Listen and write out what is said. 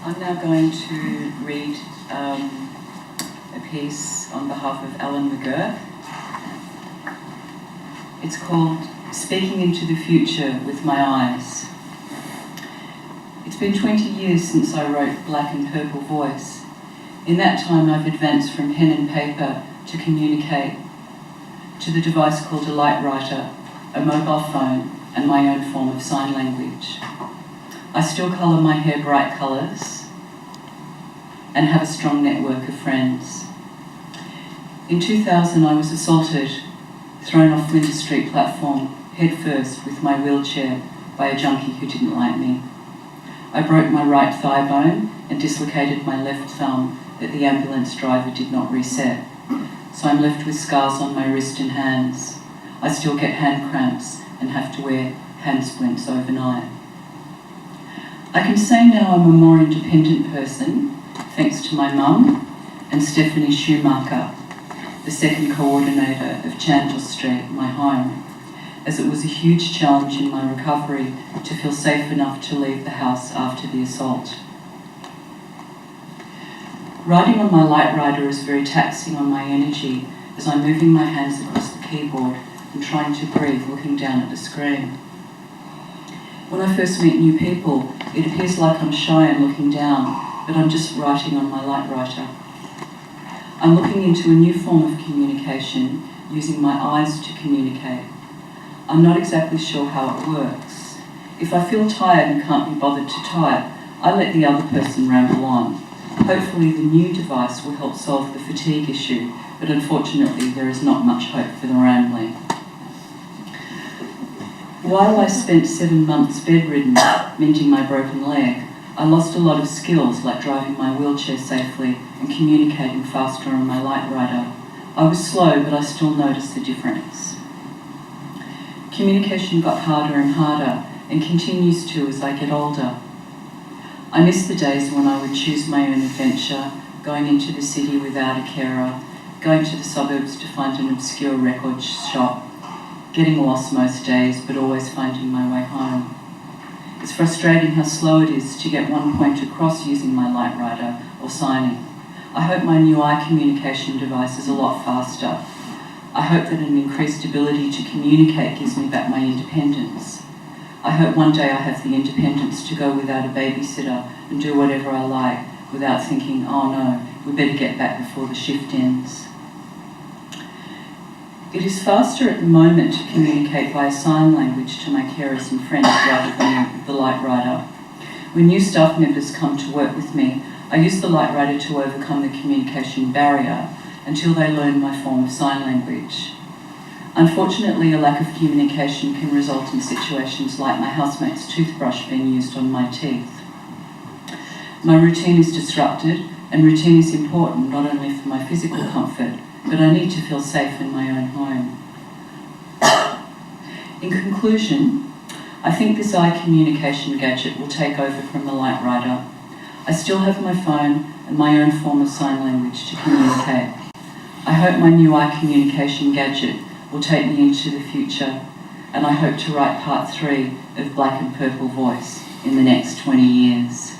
I'm now going to read a piece on behalf of McGuirk. It's called Speaking into the Future with My Eyes. It's been 20 years since I wrote Black and Purple Voice. In that time I've advanced from pen and paper to communicate, to the device called a light writer, a mobile phone, and my own form of sign language. I still colour my hair bright colours and have a strong network of friends. In 2000 I was assaulted, thrown off Flinders Street platform, head first with my wheelchair by a junkie who didn't like me. I broke my right thigh bone and dislocated my left thumb that the ambulance driver did not reset. So I'm left with scars on my wrist and hands. I still get hand cramps and have to wear hand splints overnight. I can say now I'm a more independent person, thanks to my mum and Stephanie Schumacher, the second coordinator of Chandler Street, my home, as it was a huge challenge in my recovery to feel safe enough to leave the house after the assault. Writing on my light writer is very taxing on my energy as I'm moving my hands across the keyboard and trying to breathe looking down at the screen. When I first meet new people, it appears like I'm shy and looking down, but I'm just writing on my light writer. I'm looking into a new form of communication, using my eyes to communicate. I'm not exactly sure how it works. If I feel tired and can't be bothered to type, I let the other person ramble on. Hopefully the new device will help solve the fatigue issue, but unfortunately there is not much hope for the rambling. While I spent 7 months bedridden, mending my broken leg, I lost a lot of skills like driving my wheelchair safely and communicating faster on my light writer. I was slow, but I still noticed the difference. Communication got harder and harder and continues to as I get older. I miss the days when I would choose my own adventure, going into the city without a carer, going to the suburbs to find an obscure record shop, getting lost most days but always finding my way home. It's frustrating how slow it is to get one point across using my light writer or signing. I hope my new eye communication device is a lot faster. I hope that an increased ability to communicate gives me back my independence. I hope one day I have the independence to go without a babysitter and do whatever I like without thinking, oh no, we better get back before the shift ends. It is faster at the moment to communicate via sign language to my carers and friends rather than the light writer. When new staff members come to work with me, I use the light writer to overcome the communication barrier until they learn my form of sign language. Unfortunately, a lack of communication can result in situations like my housemate's toothbrush being used on my teeth. My routine is disrupted, and routine is important not only for my physical comfort, but I need to feel safe in my own home. In conclusion, I think this eye communication gadget will take over from the light writer. I still have my phone and my own form of sign language to communicate. I hope my new eye communication gadget will take me into the future, and I hope to write part 3 of Black and Purple Voice in the next 20 years.